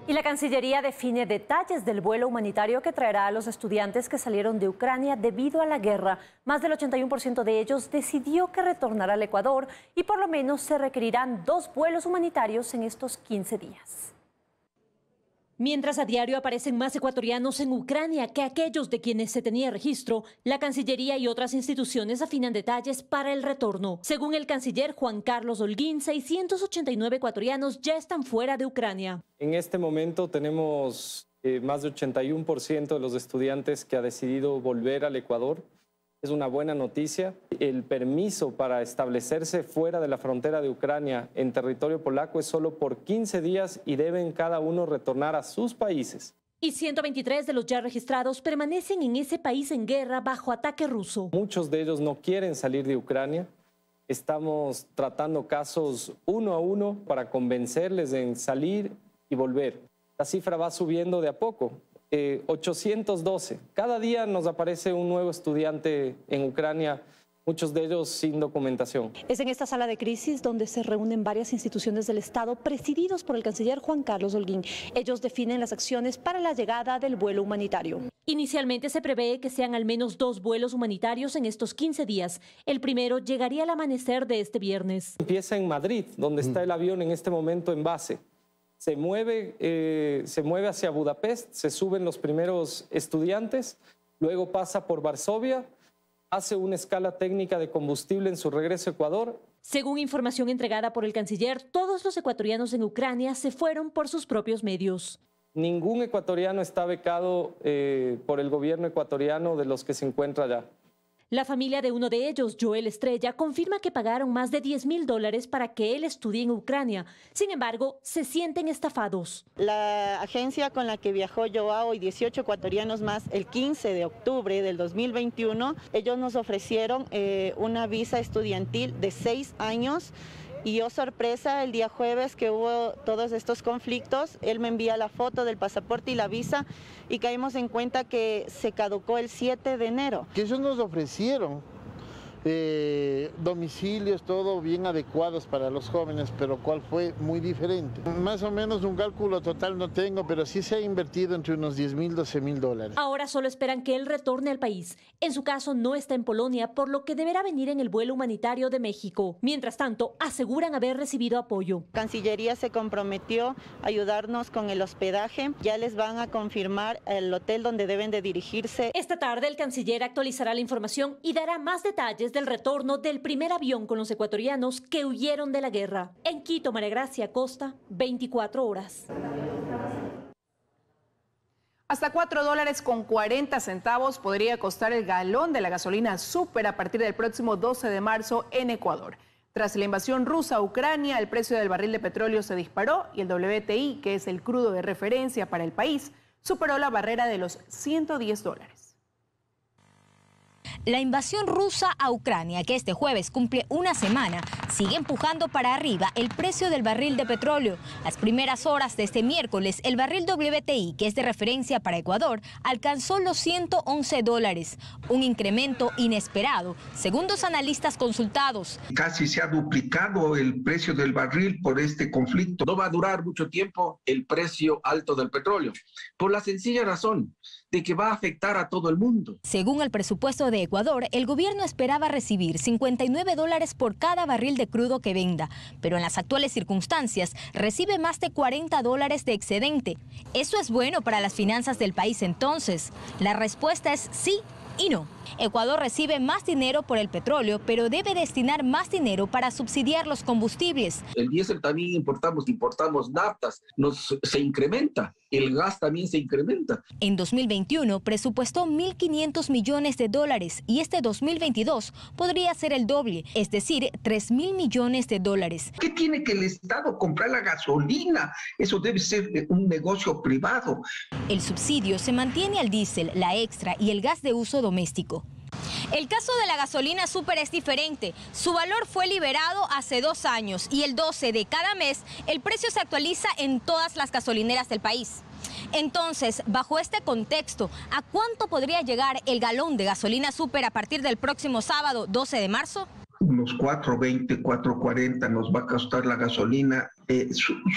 Y la Cancillería define detalles del vuelo humanitario que traerá a los estudiantes que salieron de Ucrania debido a la guerra. Más del 81% de ellos decidió que retornará al Ecuador y por lo menos se requerirán 2 vuelos humanitarios en estos 15 días. Mientras a diario aparecen más ecuatorianos en Ucrania que aquellos de quienes se tenía registro, la Cancillería y otras instituciones afinan detalles para el retorno. Según el canciller Juan Carlos Holguín, 689 ecuatorianos ya están fuera de Ucrania. En este momento tenemos más de 81% de los estudiantes que ha decidido volver al Ecuador. Es una buena noticia. El permiso para establecerse fuera de la frontera de Ucrania en territorio polaco es solo por 15 días y deben cada uno retornar a sus países. Y 123 de los ya registrados permanecen en ese país en guerra bajo ataque ruso. Muchos de ellos no quieren salir de Ucrania. Estamos tratando casos uno a uno para convencerles en salir y volver. La cifra va subiendo de a poco. 812. Cada día nos aparece un nuevo estudiante en Ucrania, muchos de ellos sin documentación. Es en esta sala de crisis donde se reúnen varias instituciones del Estado presididos por el canciller Juan Carlos Holguín. Ellos definen las acciones para la llegada del vuelo humanitario. Inicialmente se prevé que sean al menos 2 vuelos humanitarios en estos 15 días. El primero llegaría al amanecer de este viernes. Empieza en Madrid, donde está el avión en este momento en base. Se mueve hacia Budapest, se suben los primeros estudiantes, luego pasa por Varsovia, hace una escala técnica de combustible en su regreso a Ecuador. Según información entregada por el canciller, todos los ecuatorianos en Ucrania se fueron por sus propios medios. Ningún ecuatoriano está becado por el gobierno ecuatoriano de los que se encuentra allá. La familia de uno de ellos, Joel Estrella, confirma que pagaron más de $10.000 para que él estudie en Ucrania. Sin embargo, se sienten estafados. La agencia con la que viajó Joao y 18 ecuatorianos más el 15 de octubre del 2021, ellos nos ofrecieron una visa estudiantil de 6 años. Y oh sorpresa, el día jueves que hubo todos estos conflictos, él me envía la foto del pasaporte y la visa y caímos en cuenta que se caducó el 7 de enero. Que ellos nos ofrecieron domicilios, todo bien adecuados para los jóvenes, pero cuál fue muy diferente. Más o menos un cálculo total no tengo, pero sí se ha invertido entre unos $10.000, $12.000. Ahora solo esperan que él retorne al país. En su caso no está en Polonia, por lo que deberá venir en el vuelo humanitario de México. Mientras tanto, aseguran haber recibido apoyo. Cancillería se comprometió a ayudarnos con el hospedaje. Ya les van a confirmar el hotel donde deben de dirigirse. Esta tarde el canciller actualizará la información y dará más detalles del retorno del primer avión con los ecuatorianos que huyeron de la guerra. En Quito, María Gracia Costa, 24 horas. Hasta $4.40 podría costar el galón de la gasolina súper a partir del próximo 12 de marzo en Ecuador. Tras la invasión rusa a Ucrania, el precio del barril de petróleo se disparó y el WTI, que es el crudo de referencia para el país, superó la barrera de los $110. La invasión rusa a Ucrania, que este jueves cumple una semana, sigue empujando para arriba el precio del barril de petróleo. Las primeras horas de este miércoles, el barril WTI, que es de referencia para Ecuador, alcanzó los $111, un incremento inesperado, según los analistas consultados. Casi se ha duplicado el precio del barril por este conflicto. No va a durar mucho tiempo el precio alto del petróleo, por la sencilla razón de que va a afectar a todo el mundo. Según el presupuesto de Ecuador, el gobierno esperaba recibir $59 por cada barril de crudo que venda, pero en las actuales circunstancias recibe más de $40 de excedente. ¿Eso es bueno para las finanzas del país entonces? La respuesta es sí y no. Ecuador recibe más dinero por el petróleo, pero debe destinar más dinero para subsidiar los combustibles. El diésel también importamos naftas, se incrementa, el gas también se incrementa. En 2021 presupuestó $1.500 millones y este 2022 podría ser el doble, es decir, $3.000 millones. ¿Qué tiene que el Estado comprar la gasolina? Eso debe ser un negocio privado. El subsidio se mantiene al diésel, la extra y el gas de uso doméstico. El caso de la gasolina súper es diferente. Su valor fue liberado hace 2 años y el 12 de cada mes el precio se actualiza en todas las gasolineras del país. Entonces, bajo este contexto, ¿a cuánto podría llegar el galón de gasolina súper a partir del próximo sábado 12 de marzo? unos 4.20, 4.40 nos va a costar la gasolina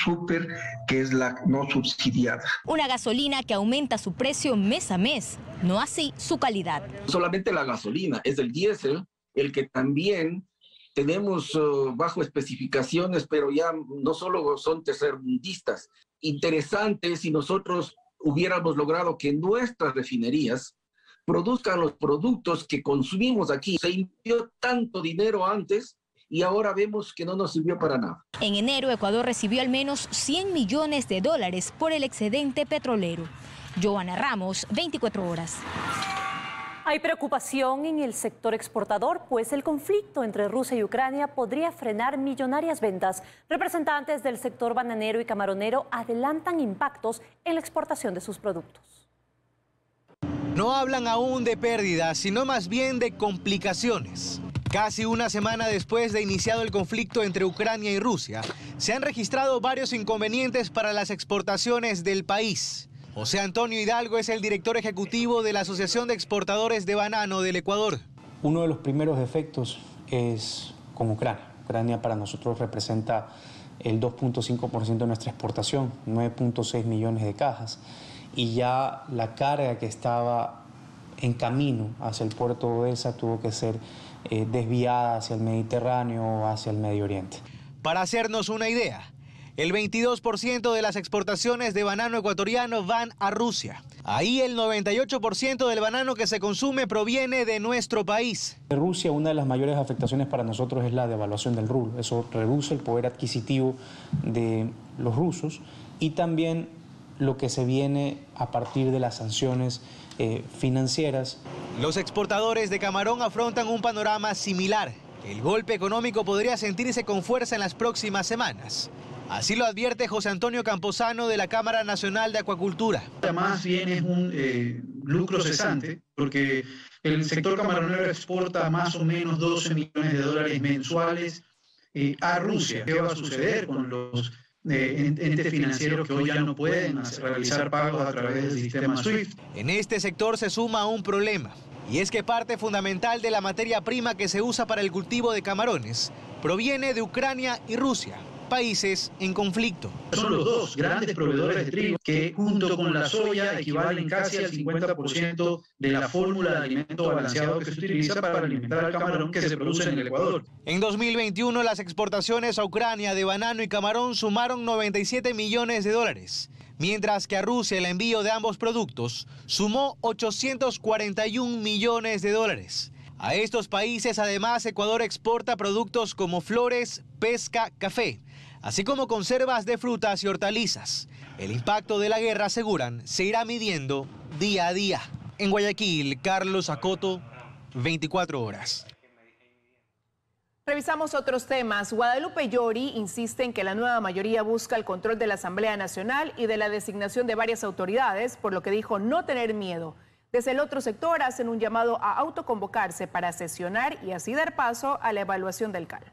súper, que es la no subsidiada. Una gasolina que aumenta su precio mes a mes, no así su calidad. Solamente la gasolina, es el diésel, el que también tenemos bajo especificaciones, pero ya no solo son tercermundistas. Interesante si nosotros hubiéramos logrado que nuestras refinerías produzcan los productos que consumimos aquí. Se invirtió tanto dinero antes y ahora vemos que no nos sirvió para nada. En enero, Ecuador recibió al menos $100 millones por el excedente petrolero. Joana Ramos, 24 horas. Hay preocupación en el sector exportador, pues el conflicto entre Rusia y Ucrania podría frenar millonarias ventas. Representantes del sector bananero y camaronero adelantan impactos en la exportación de sus productos. No hablan aún de pérdidas, sino más bien de complicaciones. Casi una semana después de iniciado el conflicto entre Ucrania y Rusia, se han registrado varios inconvenientes para las exportaciones del país. José Antonio Hidalgo es el director ejecutivo de la Asociación de Exportadores de Banano del Ecuador. Uno de los primeros efectos es con Ucrania. Ucrania para nosotros representa el 2.5% de nuestra exportación, 9.6 millones de cajas. Y ya la carga que estaba en camino hacia el puerto de Odesa tuvo que ser desviada hacia el Mediterráneo o hacia el Medio Oriente. Para hacernos una idea, el 22% de las exportaciones de banano ecuatoriano van a Rusia. Ahí el 98% del banano que se consume proviene de nuestro país. En Rusia, una de las mayores afectaciones para nosotros es la devaluación del rublo. Eso reduce el poder adquisitivo de los rusos y también lo que se viene a partir de las sanciones financieras. Los exportadores de camarón afrontan un panorama similar. El golpe económico podría sentirse con fuerza en las próximas semanas. Así lo advierte José Antonio Camposano de la Cámara Nacional de Acuacultura. Más bien es un lucro cesante, porque el sector camaronero exporta más o menos $12 millones mensuales a Rusia. ¿Qué va a suceder con los entes financieros que hoy ya no pueden realizar pagos a través del sistema SWIFT? En este sector se suma un problema, y es que parte fundamental de la materia prima que se usa para el cultivo de camarones proviene de Ucrania y Rusia, países en conflicto. Son los dos grandes proveedores de trigo que junto con la soya equivalen casi al 50% de la fórmula de alimento balanceado que se utiliza para alimentar al camarón que se produce en el Ecuador. En 2021 las exportaciones a Ucrania de banano y camarón sumaron $97 millones, mientras que a Rusia el envío de ambos productos sumó $841 millones. A estos países además Ecuador exporta productos como flores, pesca, café, así como conservas de frutas y hortalizas. El impacto de la guerra, aseguran, se irá midiendo día a día. En Guayaquil, Carlos Acoto, 24 horas. Revisamos otros temas. Guadalupe Llori insiste en que la nueva mayoría busca el control de la Asamblea Nacional y de la designación de varias autoridades, por lo que dijo no tener miedo. Desde el otro sector hacen un llamado a autoconvocarse para sesionar y así dar paso a la evaluación del CAL.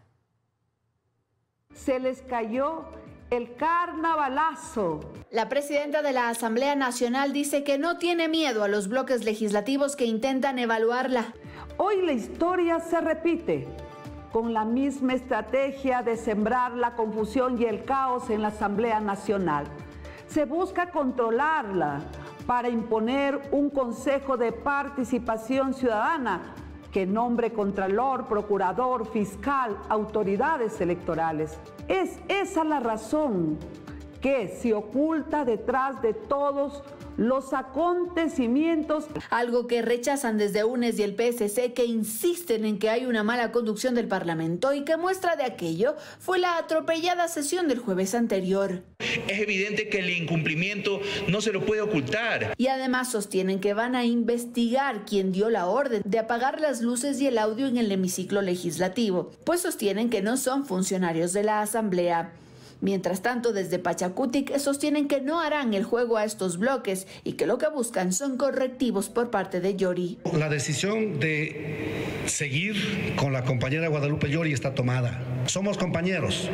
Se les cayó el carnavalazo. La presidenta de la Asamblea Nacional dice que no tiene miedo a los bloques legislativos que intentan evaluarla. Hoy la historia se repite con la misma estrategia de sembrar la confusión y el caos en la Asamblea Nacional. Se busca controlarla para imponer un Consejo de Participación Ciudadana que nombre contralor, procurador, fiscal, autoridades electorales. Es esa la razón que se oculta detrás de todos los acontecimientos. Algo que rechazan desde UNES y el PSC, que insisten en que hay una mala conducción del Parlamento, y que muestra de aquello fue la atropellada sesión del jueves anterior. Es evidente que el incumplimiento no se lo puede ocultar. Y además sostienen que van a investigar quién dio la orden de apagar las luces y el audio en el hemiciclo legislativo, pues sostienen que no son funcionarios de la Asamblea. Mientras tanto, desde Pachacutic sostienen que no harán el juego a estos bloques y que lo que buscan son correctivos por parte de Llori. La decisión de seguir con la compañera Guadalupe Llori está tomada. Somos compañeros.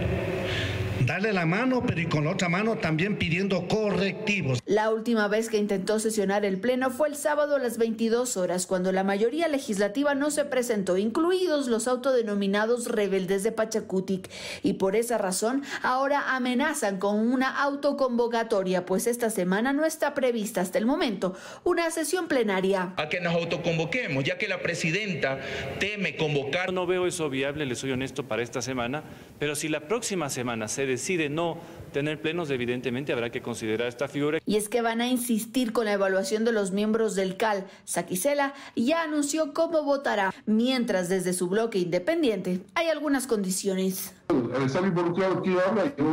darle la mano, pero y con la otra mano también pidiendo correctivos. La última vez que intentó sesionar el Pleno fue el sábado a las 22 horas, cuando la mayoría legislativa no se presentó, incluidos los autodenominados rebeldes de Pachacutic, y por esa razón ahora amenazan con una autoconvocatoria, pues esta semana no está prevista hasta el momento una sesión plenaria. A que nos autoconvoquemos, ya que la presidenta teme convocar. No veo eso viable, les soy honesto, para esta semana, pero si la próxima semana se decide no tener plenos, evidentemente habrá que considerar esta figura. Y es que van a insistir con la evaluación de los miembros del CAL. Saquicela ya anunció cómo votará, mientras desde su bloque independiente hay algunas condiciones. Al estar involucrado aquí ahora, yo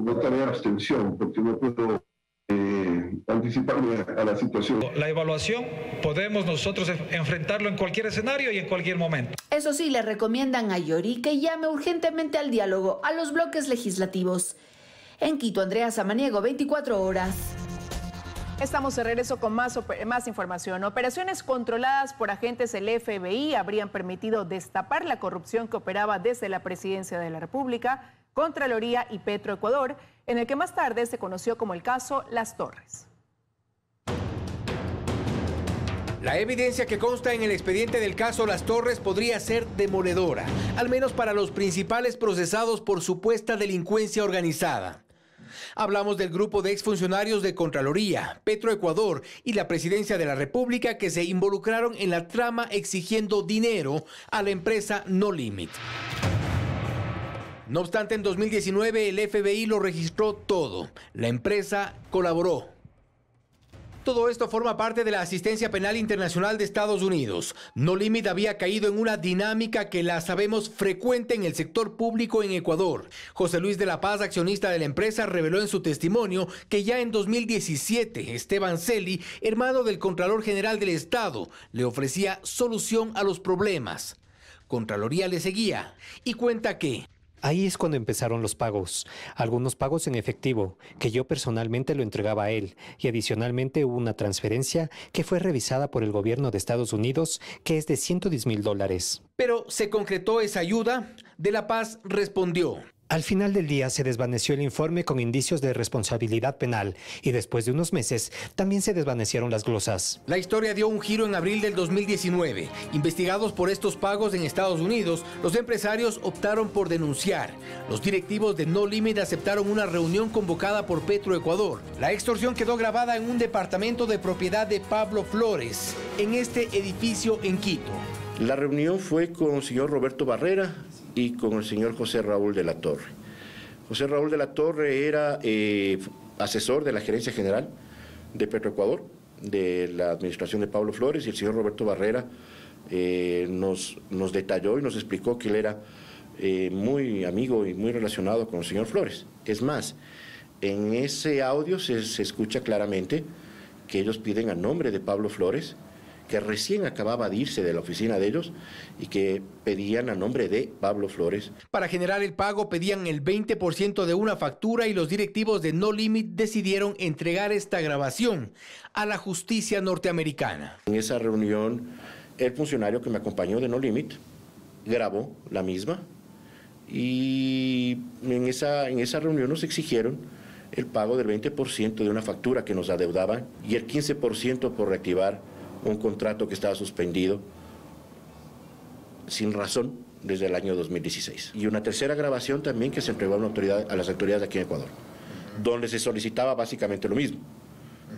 votaré abstención, porque no puedo anticiparme a la situación. La evaluación podemos nosotros enfrentarlo en cualquier escenario y en cualquier momento. Eso sí, le recomiendan a Yori que llame urgentemente al diálogo a los bloques legislativos. En Quito, Andrea Samaniego, 24 horas. Estamos de regreso con más información. Operaciones controladas por agentes del FBI habrían permitido destapar la corrupción que operaba desde la Presidencia de la República, Contraloría y Petroecuador, en el que más tarde se conoció como el caso Las Torres. La evidencia que consta en el expediente del caso Las Torres podría ser demoledora, al menos para los principales procesados por supuesta delincuencia organizada. Hablamos del grupo de exfuncionarios de Contraloría, Petroecuador y la Presidencia de la República que se involucraron en la trama exigiendo dinero a la empresa No Limit. No obstante, en 2019 el FBI lo registró todo. La empresa colaboró. Todo esto forma parte de la asistencia penal internacional de Estados Unidos. No Limit había caído en una dinámica que la sabemos frecuente en el sector público en Ecuador. José Luis de la Paz, accionista de la empresa, reveló en su testimonio que ya en 2017 Esteban Celi, hermano del Contralor General del Estado, le ofrecía solución a los problemas. Contraloría le seguía y cuenta que... Ahí es cuando empezaron los pagos, algunos pagos en efectivo, que yo personalmente lo entregaba a él, y adicionalmente hubo una transferencia que fue revisada por el gobierno de Estados Unidos, que es de $110,000. Pero ¿se concretó esa ayuda? De la Paz respondió. Al final del día se desvaneció el informe con indicios de responsabilidad penal y después de unos meses también se desvanecieron las glosas. La historia dio un giro en abril del 2019. Investigados por estos pagos en Estados Unidos, los empresarios optaron por denunciar. Los directivos de No Limit aceptaron una reunión convocada por Petroecuador. La extorsión quedó grabada en un departamento de propiedad de Pablo Flores, en este edificio en Quito. La reunión fue con el señor Roberto Barrera y con el señor José Raúl de la Torre. José Raúl de la Torre era asesor de la Gerencia General de Petroecuador, de la administración de Pablo Flores, y el señor Roberto Barrera nos detalló y nos explicó que él era muy amigo y muy relacionado con el señor Flores. Es más, en ese audio se escucha claramente que ellos piden a nombre de Pablo Flores, que recién acababa de irse de la oficina de ellos y que pedían a nombre de Pablo Flores. Para generar el pago pedían el 20% de una factura y los directivos de No Limit decidieron entregar esta grabación a la justicia norteamericana. En esa reunión, el funcionario que me acompañó de No Limit grabó la misma y en esa reunión nos exigieron el pago del 20% de una factura que nos adeudaban y el 15% por reactivar un contrato que estaba suspendido sin razón desde el año 2016. Y una tercera grabación también que se entregó a las autoridades de aquí en Ecuador, donde se solicitaba básicamente lo mismo,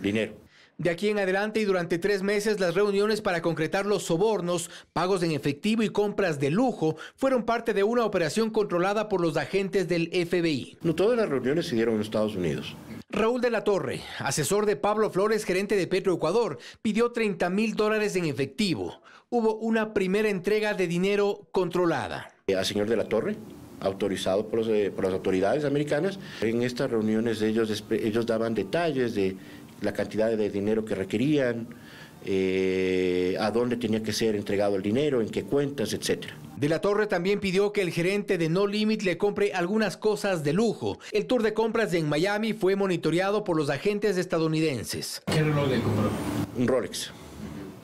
dinero. De aquí en adelante y durante 3 meses, las reuniones para concretar los sobornos, pagos en efectivo y compras de lujo fueron parte de una operación controlada por los agentes del FBI. No todas las reuniones se dieron en Estados Unidos. Raúl de la Torre, asesor de Pablo Flores, gerente de Petroecuador, pidió $30,000 en efectivo. Hubo una primera entrega de dinero controlada. Al señor de la Torre, autorizado por las autoridades americanas, en estas reuniones ellos daban detalles de la cantidad de dinero que requerían, a dónde tenía que ser entregado el dinero, en qué cuentas, etc. De la Torre también pidió que el gerente de No Limit le compre algunas cosas de lujo. El tour de compras en Miami fue monitoreado por los agentes estadounidenses. ¿Qué reloj le compró? Un Rolex,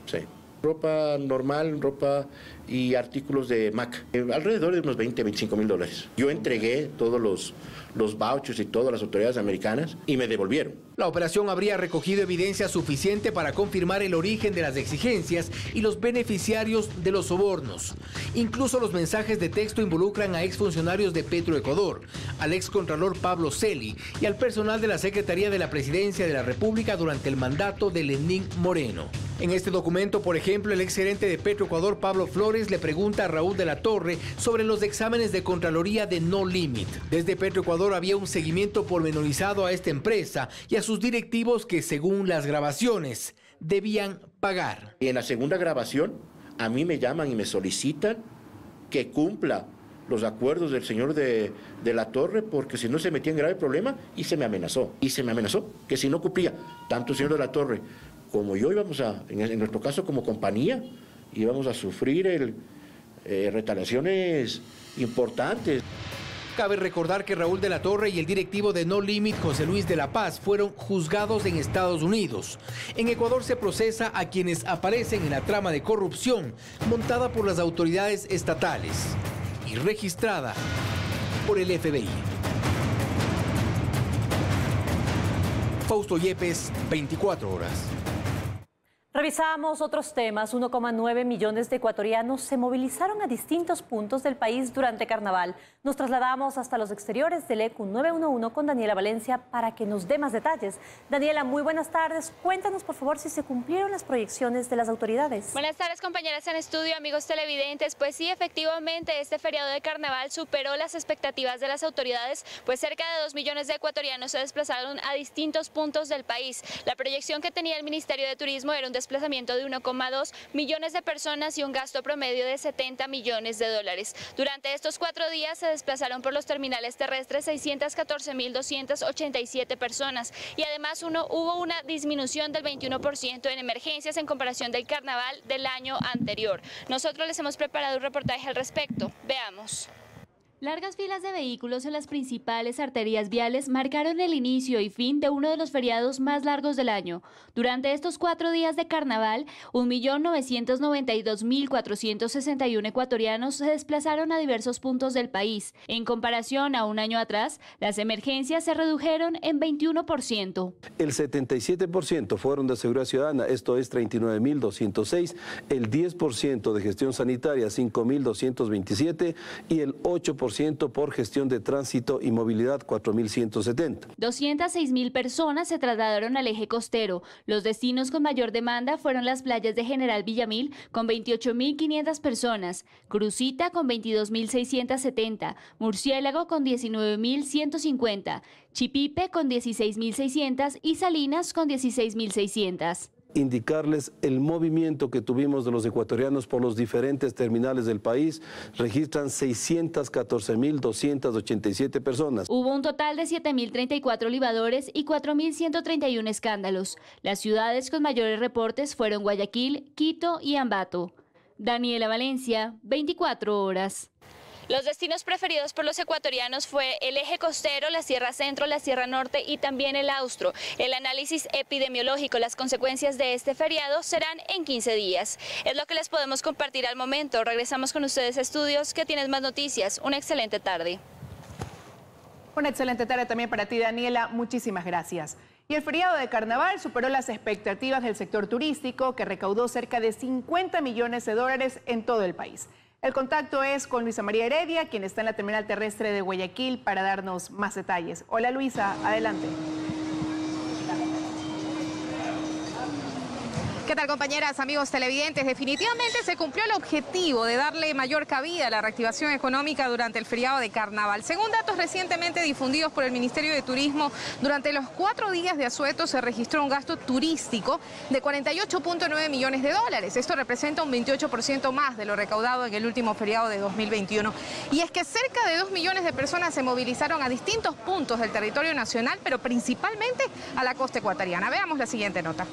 sí. Ropa normal, ropa y artículos de Mac, alrededor de unos 20, 25 mil dólares. Yo entregué todos los vouchers y todas las autoridades americanas y me devolvieron. La operación habría recogido evidencia suficiente para confirmar el origen de las exigencias y los beneficiarios de los sobornos. Incluso los mensajes de texto involucran a exfuncionarios de Petroecuador, al excontralor Pablo Celi y al personal de la Secretaría de la Presidencia de la República durante el mandato de Lenín Moreno. En este documento, por ejemplo, el exgerente de Petroecuador, Pablo Flores, le pregunta a Raúl de la Torre sobre los exámenes de Contraloría de No Limit. Desde Petroecuador había un seguimiento pormenorizado a esta empresa y a sus directivos que, según las grabaciones, debían pagar. Y en la segunda grabación, a mí me llaman y me solicitan que cumpla los acuerdos del señor de la Torre, porque si no se metía en grave problema, y se me amenazó. Que si no cumplía, tanto el señor de la Torre como yo íbamos a, en nuestro caso como compañía, íbamos a sufrir retaliaciones importantes. Cabe recordar que Raúl de la Torre y el directivo de No Limit, José Luis de la Paz, fueron juzgados en Estados Unidos. En Ecuador se procesa a quienes aparecen en la trama de corrupción montada por las autoridades estatales y registrada por el FBI. Fausto Yepes, 24 horas. Revisamos otros temas. 1,9 millones de ecuatorianos se movilizaron a distintos puntos del país durante Carnaval. Nos trasladamos hasta los exteriores del ECU 911 con Daniela Valencia para que nos dé más detalles. Daniela, muy buenas tardes. Cuéntanos, por favor, si se cumplieron las proyecciones de las autoridades. Buenas tardes, compañeras en estudio, amigos televidentes. Pues sí, efectivamente, este feriado de Carnaval superó las expectativas de las autoridades, pues cerca de 2 millones de ecuatorianos se desplazaron a distintos puntos del país. La proyección que tenía el Ministerio de Turismo era un desplazamiento de 1,2 millones de personas y un gasto promedio de 70 millones de dólares. Durante estos 4 días se desplazaron por los terminales terrestres 614.287 personas y además hubo una disminución del 21% en emergencias en comparación del Carnaval del año anterior. Nosotros les hemos preparado un reportaje al respecto. Veamos. Largas filas de vehículos en las principales arterias viales marcaron el inicio y fin de uno de los feriados más largos del año. Durante estos 4 días de Carnaval, 1.992.461 ecuatorianos se desplazaron a diversos puntos del país. En comparación a un año atrás, las emergencias se redujeron en 21%. El 77% fueron de seguridad ciudadana, esto es 39.206, el 10% de gestión sanitaria, 5.227 y el 8% por gestión de tránsito y movilidad, 4.170. 206.000 personas se trasladaron al eje costero. Los destinos con mayor demanda fueron las playas de General Villamil, con 28.500 personas, Crucita con 22.670, Murciélago con 19.150, Chipipe con 16.600 y Salinas con 16.600. Indicarles el movimiento que tuvimos de los ecuatorianos por los diferentes terminales del país. Registran 614.287 personas. Hubo un total de 7.034 libadores y 4.131 escándalos. Las ciudades con mayores reportes fueron Guayaquil, Quito y Ambato. Daniela Valencia, 24 horas. Los destinos preferidos por los ecuatorianos fue el eje costero, la Sierra Centro, la Sierra Norte y también el Austro. El análisis epidemiológico, las consecuencias de este feriado serán en 15 días. Es lo que les podemos compartir al momento. Regresamos con ustedes a estudios que tienen más noticias. Una excelente tarde. Una excelente tarde también para ti, Daniela. Muchísimas gracias. Y el feriado de Carnaval superó las expectativas del sector turístico, que recaudó cerca de 50 millones de dólares en todo el país. El contacto es con Luisa María Heredia, quien está en la terminal terrestre de Guayaquil, para darnos más detalles. Hola Luisa, adelante. ¿Qué tal, compañeras, amigos televidentes? Definitivamente se cumplió el objetivo de darle mayor cabida a la reactivación económica durante el feriado de Carnaval. Según datos recientemente difundidos por el Ministerio de Turismo, durante los 4 días de asueto se registró un gasto turístico de 48.9 millones de dólares. Esto representa un 28% más de lo recaudado en el último feriado de 2021. Y es que cerca de 2 millones de personas se movilizaron a distintos puntos del territorio nacional, pero principalmente a la costa ecuatoriana. Veamos la siguiente nota.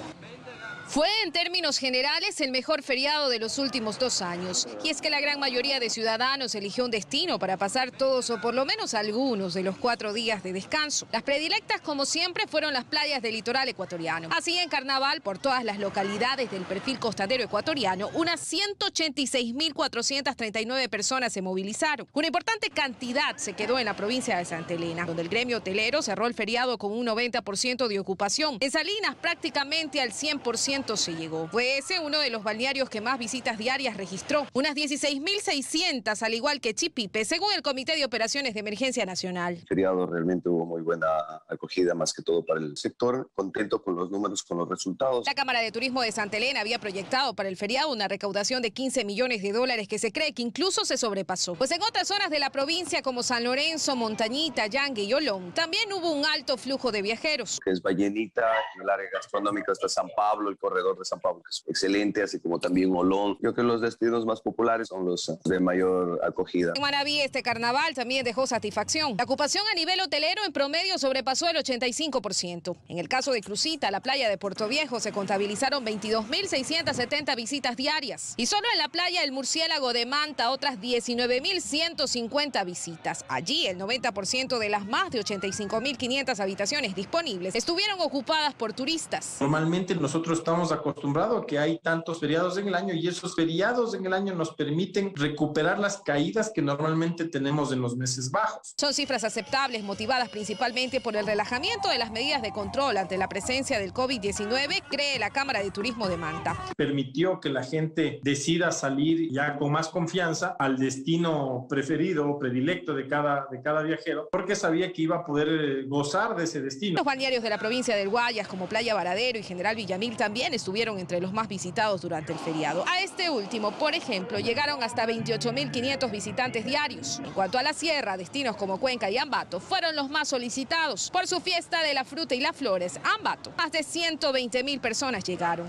Fue en términos generales el mejor feriado de los últimos 2 años. Y es que la gran mayoría de ciudadanos eligió un destino para pasar todos o por lo menos algunos de los 4 días de descanso. Las predilectas, como siempre, fueron las playas del litoral ecuatoriano. Así, en carnaval, por todas las localidades del perfil costanero ecuatoriano, unas 186.439 personas se movilizaron. Una importante cantidad se quedó en la provincia de Santa Elena, donde el gremio hotelero cerró el feriado con un 90% de ocupación. En Salinas, prácticamente al 100% se llegó. Fue ese uno de los balnearios que más visitas diarias registró, unas 16.600, al igual que Chipipe, según el Comité de Operaciones de Emergencia Nacional. El feriado realmente hubo muy buena acogida, más que todo para el sector, contento con los números, con los resultados. La Cámara de Turismo de Santa Elena había proyectado para el feriado una recaudación de 15 millones de dólares que se cree que incluso se sobrepasó. Pues en otras zonas de la provincia como San Lorenzo, Montañita, Yangue y Olón, también hubo un alto flujo de viajeros. Que es Vallenita, en el área gastronómica está San Pablo, el corredor de San Pablo, que es excelente, así como también Olón. Creo que los destinos más populares son los de mayor acogida. En Manabí este carnaval también dejó satisfacción. La ocupación a nivel hotelero en promedio sobrepasó el 85%. En el caso de Crucita, la playa de Puerto Viejo, se contabilizaron 22.670 visitas diarias. Y solo en la playa El Murciélago de Manta, otras 19.150 visitas. Allí el 90% de las más de 85.500 habitaciones disponibles estuvieron ocupadas por turistas. Normalmente nosotros estamos acostumbrados a que hay tantos feriados en el año y esos feriados en el año nos permiten recuperar las caídas que normalmente tenemos en los meses bajos. Son cifras aceptables, motivadas principalmente por el relajamiento de las medidas de control ante la presencia del COVID-19, cree la Cámara de Turismo de Manta. Permitió que la gente decida salir ya con más confianza al destino preferido o predilecto de cada viajero, porque sabía que iba a poder gozar de ese destino. Los balnearios de la provincia del Guayas, como Playa Varadero y General Villamil, también estuvieron entre los más visitados durante el feriado. A este último, por ejemplo, llegaron hasta 28.500 visitantes diarios. En cuanto a la sierra, destinos como Cuenca y Ambato fueron los más solicitados. Por su fiesta de la fruta y las flores, Ambato, más de 120.000 personas llegaron.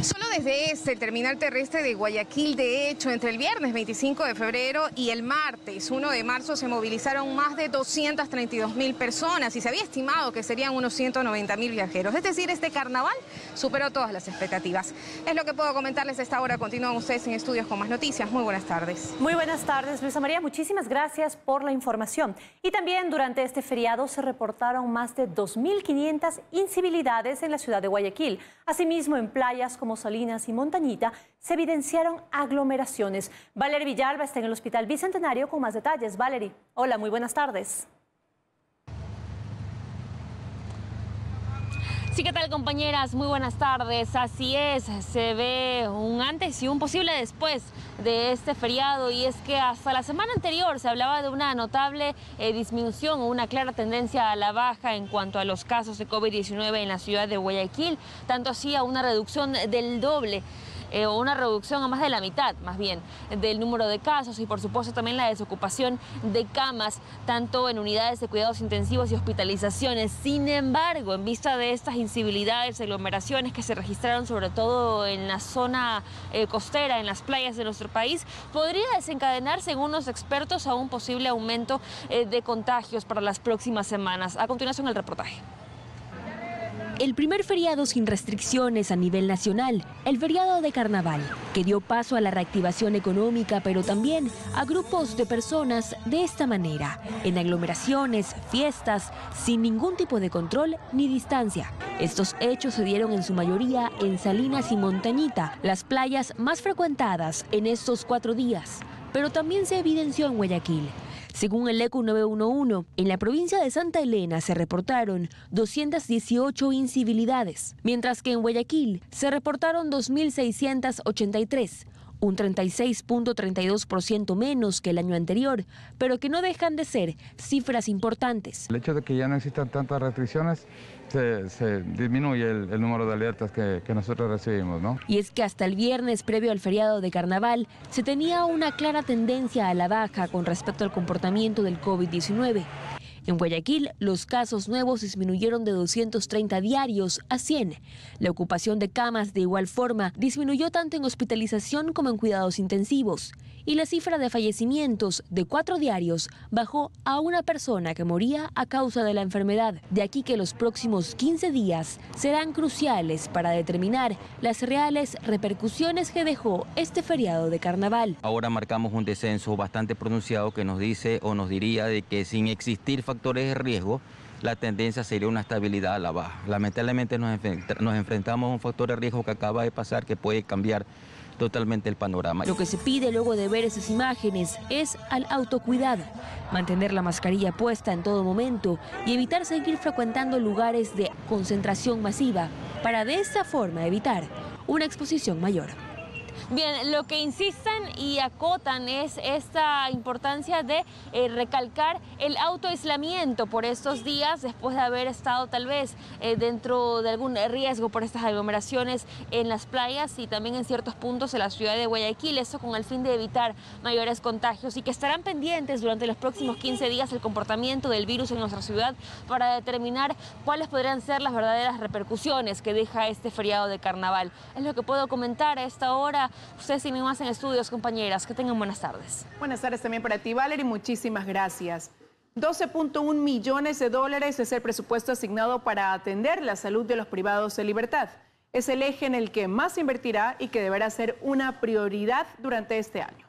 Solo desde el terminal terrestre de Guayaquil, de hecho, entre el viernes 25 de febrero y el martes 1 de marzo se movilizaron más de 232.000 personas y se había estimado que serían unos 190.000 viajeros. Es decir, este carnaval superó todas las expectativas. Es lo que puedo comentarles a esta hora. Continúan ustedes en estudios con más noticias. Muy buenas tardes. Muy buenas tardes, Luisa María. Muchísimas gracias por la información. Y también durante este feriado se reportaron más de 2.500 incivilidades en la ciudad de Guayaquil. Asimismo, en playas como Salinas y Montañita se evidenciaron aglomeraciones. Valery Villalba está en el Hospital Bicentenario con más detalles. Valery, hola, muy buenas tardes. Sí, ¿qué tal, compañeras? Muy buenas tardes. Así es, se ve un antes y un posible después de este feriado, y es que hasta la semana anterior se hablaba de una notable disminución o una clara tendencia a la baja en cuanto a los casos de COVID-19 en la ciudad de Guayaquil, tanto así a una reducción del doble. O una reducción a más de la mitad, más bien, del número de casos, y por supuesto también la desocupación de camas, tanto en unidades de cuidados intensivos y hospitalizaciones. Sin embargo, en vista de estas incivilidades, aglomeraciones que se registraron sobre todo en la zona costera, en las playas de nuestro país, podría desencadenar, según los expertos, a un posible aumento de contagios para las próximas semanas. A continuación, el reportaje. El primer feriado sin restricciones a nivel nacional, el feriado de carnaval, que dio paso a la reactivación económica, pero también a grupos de personas de esta manera, en aglomeraciones, fiestas, sin ningún tipo de control ni distancia. Estos hechos se dieron en su mayoría en Salinas y Montañita, las playas más frecuentadas en estos 4 días, pero también se evidenció en Guayaquil. Según el ECU 911, en la provincia de Santa Elena se reportaron 218 incivilidades, mientras que en Guayaquil se reportaron 2.683, un 36.32% menos que el año anterior, pero que no dejan de ser cifras importantes. El hecho de que ya no existan tantas restricciones, se disminuye el número de alertas que nosotros recibimos, ¿no? Y es que hasta el viernes previo al feriado de carnaval se tenía una clara tendencia a la baja con respecto al comportamiento del COVID-19. En Guayaquil, los casos nuevos disminuyeron de 230 diarios a 100. La ocupación de camas de igual forma disminuyó tanto en hospitalización como en cuidados intensivos. Y la cifra de fallecimientos de 4 diarios bajó a una persona que moría a causa de la enfermedad. De aquí que los próximos 15 días serán cruciales para determinar las reales repercusiones que dejó este feriado de carnaval. Ahora marcamos un descenso bastante pronunciado que nos dice o nos diría de que sin existir factores de riesgo, la tendencia sería una estabilidad a la baja. Lamentablemente nos enfrentamos a un factor de riesgo que acaba de pasar que puede cambiar totalmente el panorama. Lo que se pide luego de ver esas imágenes es al autocuidado, mantener la mascarilla puesta en todo momento y evitar seguir frecuentando lugares de concentración masiva para de esta forma evitar una exposición mayor. Bien, lo que insisten y acotan es esta importancia de recalcar el autoaislamiento por estos días después de haber estado tal vez dentro de algún riesgo por estas aglomeraciones en las playas y también en ciertos puntos de la ciudad de Guayaquil, eso con el fin de evitar mayores contagios y que estarán pendientes durante los próximos 15 días el comportamiento del virus en nuestra ciudad para determinar cuáles podrían ser las verdaderas repercusiones que deja este feriado de carnaval. Es lo que puedo comentar a esta hora. Ustedes tienen más en estudios, compañeras. Que tengan buenas tardes. Buenas tardes también para ti, Valerie. Muchísimas gracias. 12.1 millones de dólares es el presupuesto asignado para atender la salud de los privados de libertad. Es el eje en el que más se invertirá y que deberá ser una prioridad durante este año.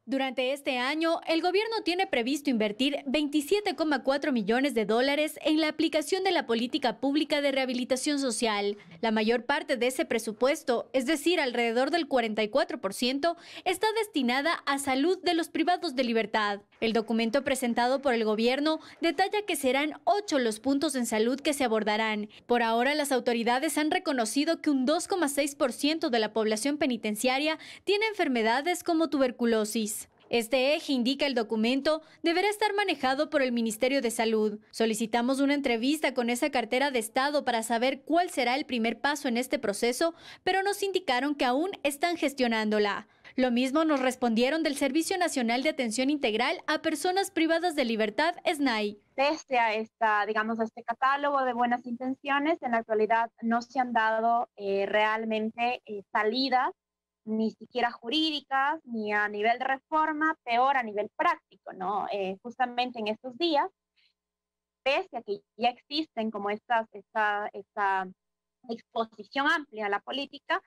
Durante este año, el gobierno tiene previsto invertir 27,4 millones de dólares en la aplicación de la política pública de rehabilitación social. La mayor parte de ese presupuesto, es decir, alrededor del 44%, está destinada a salud de los privados de libertad. El documento presentado por el gobierno detalla que serán 8 los puntos en salud que se abordarán. Por ahora, las autoridades han reconocido que un 2,6% de la población penitenciaria tiene enfermedades como tuberculosis. Este eje, indica el documento, deberá estar manejado por el Ministerio de Salud. Solicitamos una entrevista con esa cartera de Estado para saber cuál será el primer paso en este proceso, pero nos indicaron que aún están gestionándola. Lo mismo nos respondieron del Servicio Nacional de Atención Integral a Personas Privadas de Libertad, SNAI. Pese a este catálogo de buenas intenciones, en la actualidad no se han dado realmente salidas, ni siquiera jurídicas, ni a nivel de reforma, peor a nivel práctico, ¿no? Justamente en estos días, pese a que ya existen como esta exposición amplia a la política,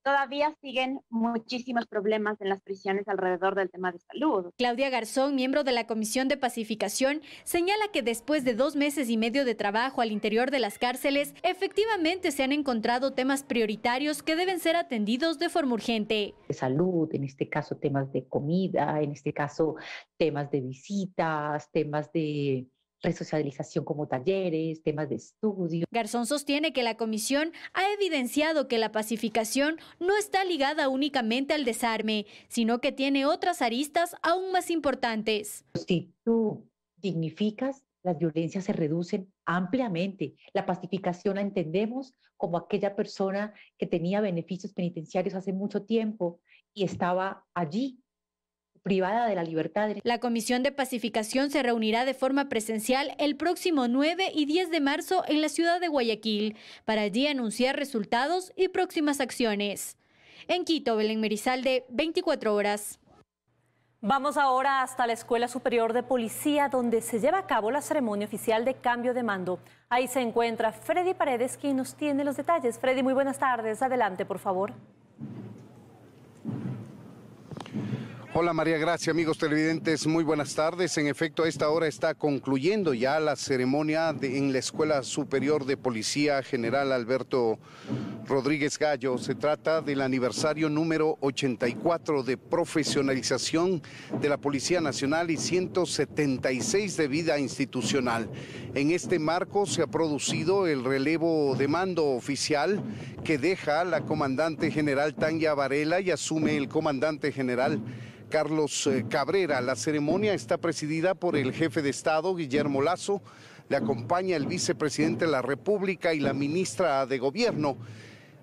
todavía siguen muchísimos problemas en las prisiones alrededor del tema de salud. Claudia Garzón, miembro de la Comisión de Pacificación, señala que después de 2 meses y medio de trabajo al interior de las cárceles, efectivamente se han encontrado temas prioritarios que deben ser atendidos de forma urgente. Salud, en este caso temas de comida, en este caso temas de visitas, temas de resocialización como talleres, temas de estudio. Garzón sostiene que la comisión ha evidenciado que la pacificación no está ligada únicamente al desarme, sino que tiene otras aristas aún más importantes. Si tú dignificas, las violencias se reducen ampliamente. La pacificación la entendemos como aquella persona que tenía beneficios penitenciarios hace mucho tiempo y estaba allí, privada de la libertad. La Comisión de Pacificación se reunirá de forma presencial el próximo 9 y 10 de marzo en la ciudad de Guayaquil, para allí anunciar resultados y próximas acciones. En Quito, Belén Merizalde, 24 horas. Vamos ahora hasta la Escuela Superior de Policía, donde se lleva a cabo la ceremonia oficial de cambio de mando. Ahí se encuentra Freddy Paredes, quien nos tiene los detalles. Freddy, muy buenas tardes. Adelante, por favor. Hola María Gracia, amigos televidentes, muy buenas tardes. En efecto, a esta hora está concluyendo ya la ceremonia en la Escuela Superior de Policía General Alberto Rodríguez Gallo. Se trata del aniversario número 84 de profesionalización de la Policía Nacional y 176 de vida institucional. En este marco se ha producido el relevo de mando oficial que deja la comandante general Tania Varela y asume el comandante general Carlos Cabrera. La ceremonia está presidida por el jefe de Estado, Guillermo Lasso. Le acompaña el vicepresidente de la República y la ministra de Gobierno.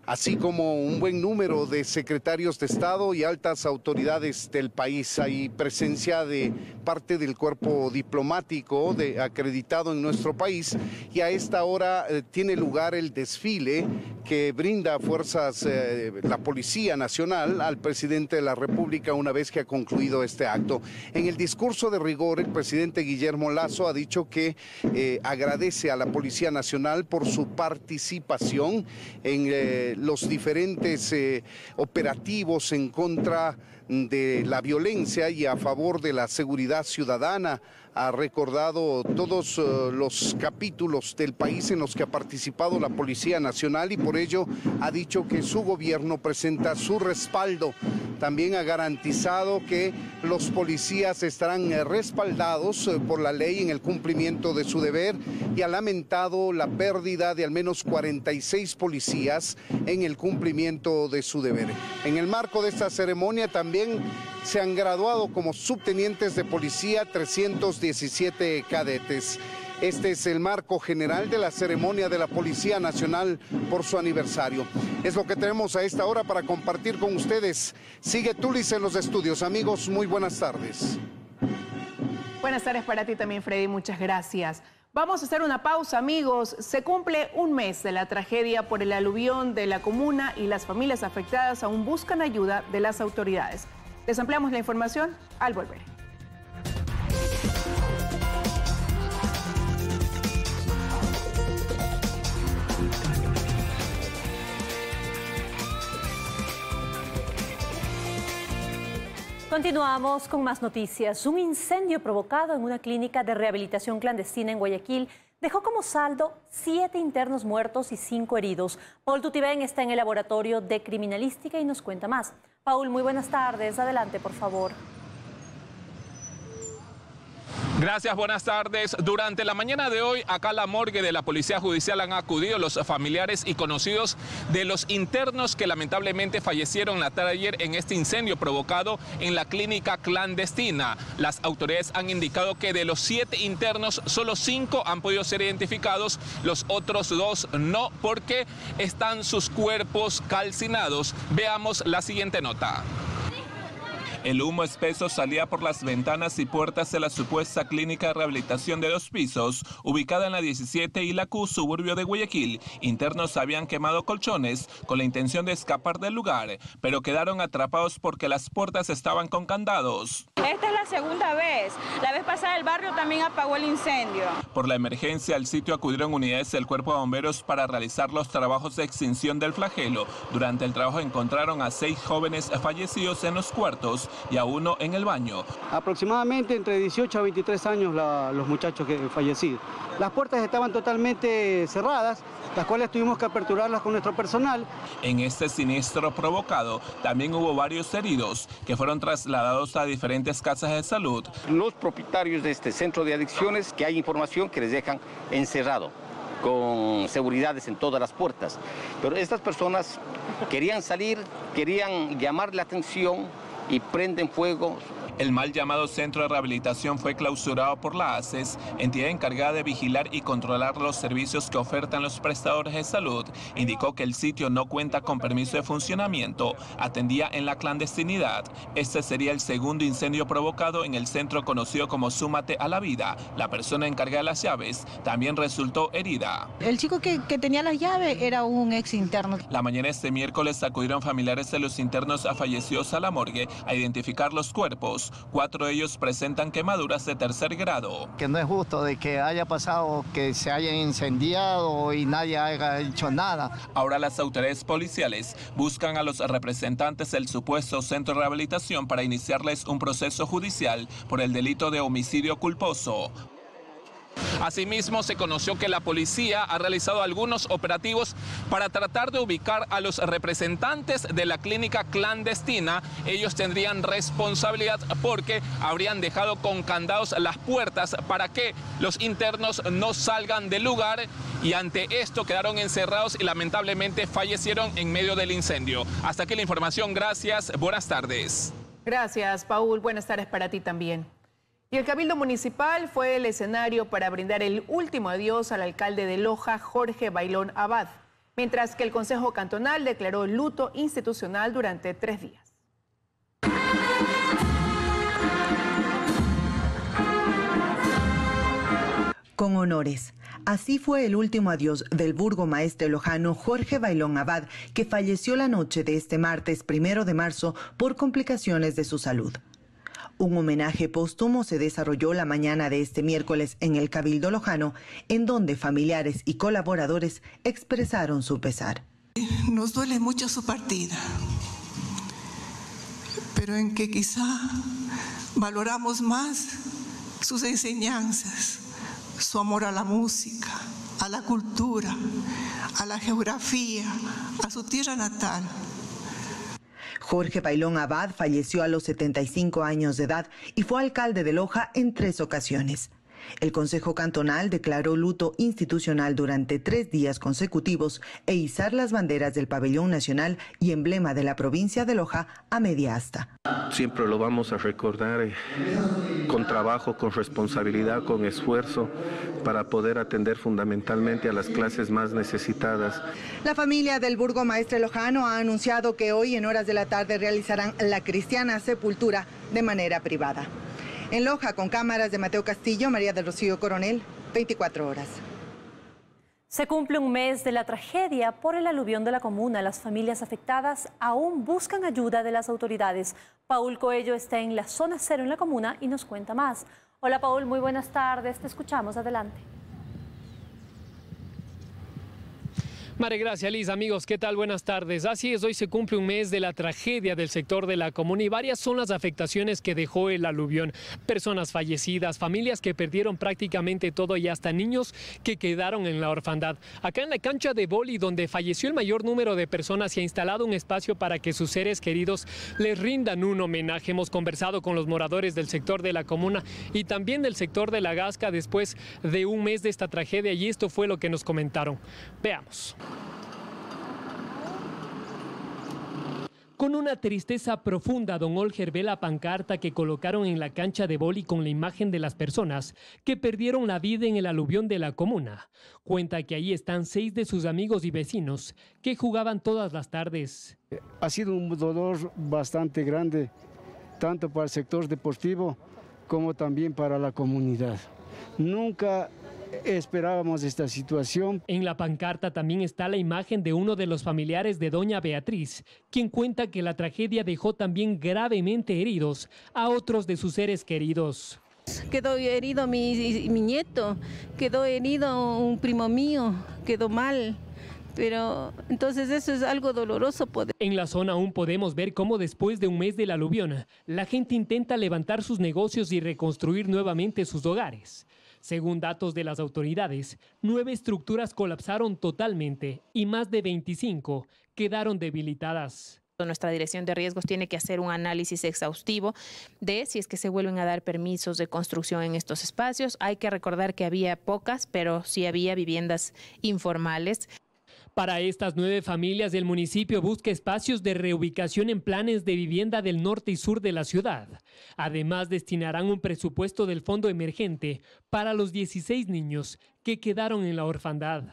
así como un buen número de secretarios de Estado y altas autoridades del país. Hay presencia de parte del cuerpo diplomático acreditado en nuestro país, y a esta hora tiene lugar el desfile que brinda fuerzas, la Policía Nacional al presidente de la República una vez que ha concluido este acto. En el discurso de rigor, el presidente Guillermo Lasso ha dicho que agradece a la Policía Nacional por su participación en los diferentes operativos en contra de la violencia y a favor de la seguridad ciudadana. Ha recordado todos los capítulos del país en los que ha participado la Policía Nacional y por ello ha dicho que su gobierno presenta su respaldo. También ha garantizado que los policías estarán respaldados por la ley en el cumplimiento de su deber y ha lamentado la pérdida de al menos 46 policías en el cumplimiento de su deber. En el marco de esta ceremonia también se han graduado como subtenientes de policía 317 cadetes. Este es el marco general de la ceremonia de la Policía Nacional por su aniversario. Es lo que tenemos a esta hora para compartir con ustedes. Sigue Tulis en los estudios. Amigos, muy buenas tardes. Buenas tardes para ti también, Freddy. Muchas gracias. Vamos a hacer una pausa, amigos. Se cumple un mes de la tragedia por el aluvión de la comuna y las familias afectadas aún buscan ayuda de las autoridades. Les ampliamos la información al volver. Continuamos con más noticias. Un incendio provocado en una clínica de rehabilitación clandestina en Guayaquil dejó como saldo 7 internos muertos y 5 heridos. Paul Tutibén está en el laboratorio de criminalística y nos cuenta más. Paul, muy buenas tardes. Adelante, por favor. Gracias, buenas tardes. Durante la mañana de hoy, acá a la morgue de la Policía Judicial han acudido los familiares y conocidos de los internos que lamentablemente fallecieron la tarde de ayer en este incendio provocado en la clínica clandestina. Las autoridades han indicado que de los 7 internos, solo 5 han podido ser identificados, los otros 2 no, porque están sus cuerpos calcinados. Veamos la siguiente nota. El humo espeso salía por las ventanas y puertas de la supuesta clínica de rehabilitación de 2 pisos, ubicada en la 17 y la Q, suburbio de Guayaquil. Internos habían quemado colchones con la intención de escapar del lugar, pero quedaron atrapados porque las puertas estaban con candados. Esta es la segunda vez. La vez pasada el barrio también apagó el incendio. Por la emergencia, al sitio acudieron unidades del Cuerpo de Bomberos para realizar los trabajos de extinción del flagelo. Durante el trabajo encontraron a 6 jóvenes fallecidos en los cuartos y a 1 en el baño. Aproximadamente entre 18 a 23 años los muchachos que fallecidos. Las puertas estaban totalmente cerradas, las cuales tuvimos que aperturarlas con nuestro personal. En este siniestro provocado también hubo varios heridos que fueron trasladados a diferentes casas de salud. Los propietarios de este centro de adicciones, que hay información que les dejan encerrado, con seguridades en todas las puertas. Pero estas personas querían salir, querían llamar la atención y prenden fuego. El mal llamado Centro de Rehabilitación fue clausurado por la ACES, entidad encargada de vigilar y controlar los servicios que ofertan los prestadores de salud. Indicó que el sitio no cuenta con permiso de funcionamiento, atendía en la clandestinidad. Este sería el segundo incendio provocado en el centro conocido como Súmate a la Vida. La persona encargada de las llaves también resultó herida. El chico que tenía las llaves era un ex interno. La mañana de este miércoles acudieron familiares de los internos fallecidos a la morgue a identificar los cuerpos. 4 de ellos presentan quemaduras de 3er grado. Que no es justo de que haya pasado, que se haya incendiado y nadie haya hecho nada. Ahora las autoridades policiales buscan a los representantes del supuesto centro de rehabilitación para iniciarles un proceso judicial por el delito de homicidio culposo. Asimismo, se conoció que la policía ha realizado algunos operativos para tratar de ubicar a los representantes de la clínica clandestina. Ellos tendrían responsabilidad porque habrían dejado con candados las puertas para que los internos no salgan del lugar, y ante esto quedaron encerrados y lamentablemente fallecieron en medio del incendio. Hasta aquí la información. Gracias. Buenas tardes. Gracias, Paul. Buenas tardes para ti también. Y el Cabildo Municipal fue el escenario para brindar el último adiós al alcalde de Loja, Jorge Bailón Abad. mientras que el Consejo Cantonal declaró luto institucional durante 3 días. Con honores. Así fue el último adiós del burgomaestre lojano Jorge Bailón Abad, que falleció la noche de este martes 1 de marzo por complicaciones de su salud. Un homenaje póstumo se desarrolló la mañana de este miércoles en el Cabildo Lojano, en donde familiares y colaboradores expresaron su pesar. Nos duele mucho su partida, pero en que quizá valoramos más sus enseñanzas, su amor a la música, a la cultura, a la geografía, a su tierra natal. Jorge Bailón Abad falleció a los 75 años de edad y fue alcalde de Loja en 3 ocasiones. El Consejo Cantonal declaró luto institucional durante 3 días consecutivos e izar las banderas del pabellón nacional y emblema de la provincia de Loja a media asta. Siempre lo vamos a recordar con trabajo, con responsabilidad, con esfuerzo, para poder atender fundamentalmente a las clases más necesitadas. La familia del burgomaestre lojano ha anunciado que hoy en horas de la tarde realizarán la cristiana sepultura de manera privada. En Loja, con cámaras de Mateo Castillo, María del Rocío Coronel, 24 horas. Se cumple un mes de la tragedia por el aluvión de la comuna. Las familias afectadas aún buscan ayuda de las autoridades. Paul Coello está en la zona cero en la comuna y nos cuenta más. Hola Paul, muy buenas tardes, te escuchamos, adelante. María Gracia, Liz, amigos, ¿qué tal? Buenas tardes. Así es, hoy se cumple un mes de la tragedia del sector de la comuna y varias son las afectaciones que dejó el aluvión. Personas fallecidas, familias que perdieron prácticamente todo y hasta niños que quedaron en la orfandad. Acá en la cancha de vóley, donde falleció el mayor número de personas, se ha instalado un espacio para que sus seres queridos les rindan un homenaje. Hemos conversado con los moradores del sector de la comuna y también del sector de la Gasca después de un mes de esta tragedia y esto fue lo que nos comentaron. Veamos. Con una tristeza profunda, don Olger ve la pancarta que colocaron en la cancha de vóley con la imagen de las personas que perdieron la vida en el aluvión de la comuna. Cuenta que ahí están 6 de sus amigos y vecinos que jugaban todas las tardes. Ha sido un dolor bastante grande, tanto para el sector deportivo como también para la comunidad. Nunca esperábamos esta situación. En la pancarta también está la imagen de uno de los familiares de doña Beatriz, quien cuenta que la tragedia dejó también gravemente heridos a otros de sus seres queridos. Quedó herido mi nieto, quedó herido un primo mío, quedó mal. Pero entonces eso es algo doloroso. En la zona aún podemos ver cómo después de un mes del aluvión, la gente intenta levantar sus negocios y reconstruir nuevamente sus hogares. Según datos de las autoridades, 9 estructuras colapsaron totalmente y más de 25 quedaron debilitadas. Nuestra dirección de riesgos tiene que hacer un análisis exhaustivo de si es que se vuelven a dar permisos de construcción en estos espacios. Hay que recordar que había pocas, pero sí había viviendas informales. Para estas 9 familias, el municipio busca espacios de reubicación en planes de vivienda del norte y sur de la ciudad. Además, destinarán un presupuesto del fondo emergente para los 16 niños que quedaron en la orfandad.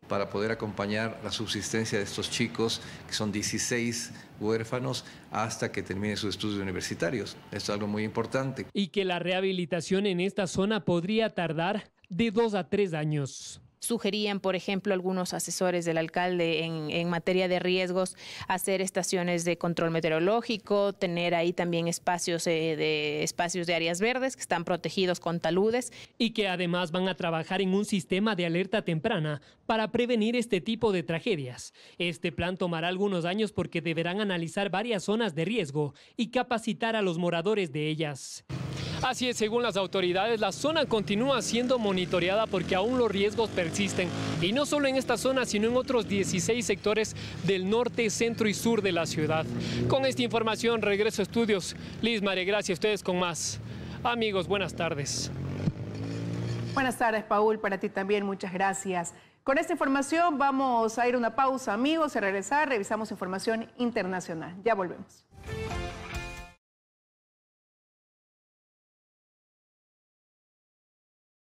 Para poder acompañar la subsistencia de estos chicos, que son 16 huérfanos, hasta que terminen sus estudios universitarios. Esto es algo muy importante. Y que la rehabilitación en esta zona podría tardar de 2 a 3 años. Sugerían, por ejemplo, algunos asesores del alcalde en materia de riesgos, hacer estaciones de control meteorológico, tener ahí también espacios de áreas verdes que están protegidos con taludes. Y que además van a trabajar en un sistema de alerta temprana para prevenir este tipo de tragedias. Este plan tomará algunos años porque deberán analizar varias zonas de riesgo y capacitar a los moradores de ellas. Así es, según las autoridades, la zona continúa siendo monitoreada porque aún los riesgos persisten. Y no solo en esta zona, sino en otros 16 sectores del norte, centro y sur de la ciudad. Con esta información, regreso a estudios. Liz, María Gracia, ustedes con más. Amigos, buenas tardes. Buenas tardes, Paul. Para ti también, muchas gracias. Con esta información vamos a ir a una pausa, amigos. Al regresar, revisamos información internacional. Ya volvemos.